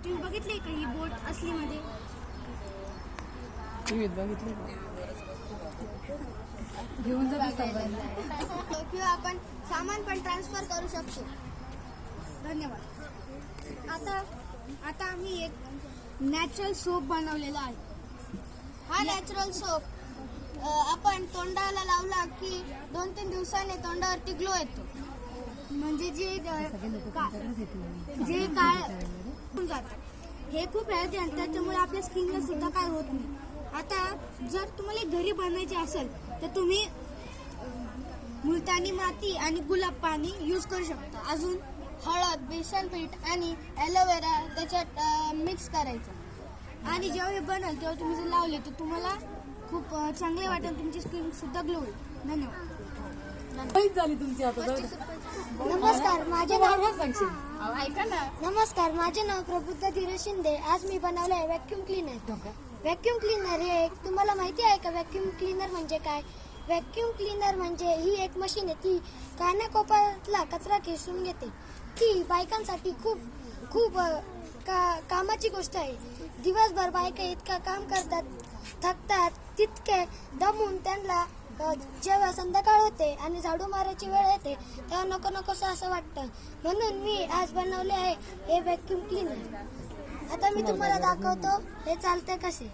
तुम्ही बघितले का ही बोट असलीमध्ये? घेऊन जातो किंवा आपण सामान पण ट्रान्सफर करू शकतो. धन्यवाद. आता आम्ही एक नॅचरल सोप बनवलेला आहे. हा नॅचरल सोप आपण तोंडाला लावला की 2-3 दिवसाने तोंडावरती ग्लो येतो. म्हणजे जे काय होऊन जातं. हे खूप हेल्दी आहे, त्याच्यामुळे आपल्या स्किनला सुद्धा काय होत नाही. आता जर तुम्हाला घरी बनवायचे असेल तर तुम्ही मुलतानी माती आणि गुलाब पाणी यूज करू शकता. अजून हळद, बेसन पीठ आणि ॲलोवेरा त्याच्यात मिक्स करायचं आणि जेव्हा हे बनल तेव्हा तुम्ही जर लावले तर तुम्हाला खूप चांगले वाटेल. तुमची स्किन सुद्धा ग्लो होईल. धन्यवाद. झाली तुमची आता. नमस्कार, माझे नाव प्रबुद्ध धीरज शिंदे. आज मी बनवलं आहे व्हॅक्यूम क्लीनर. व्हॅक्यूम क्लीनर हे तुम्हाला माहिती आहे का? व्हॅक्यूम क्लीनर म्हणजे काय? व्हॅक्यूम क्लीनर म्हणजे ही एक मशीन आहे, ती कानाकोपऱ्यातला कचरा खेचून घेते. ती बायकांसाठी खूप कामाची गोष्ट आहे. दिवसभर बायका इतका काम करतात, थकतात, तितके दमून त्यांना जेव्हा संध्याकाळ होते आणि झाडू मारायची वेळ येते तेव्हा नको नकोसं असं वाटतं. म्हणून मी आज बनवले आहे हे व्हॅक्यूम क्लीनर. आता मी तुम्हाला दाखवतो हे चालते कसे.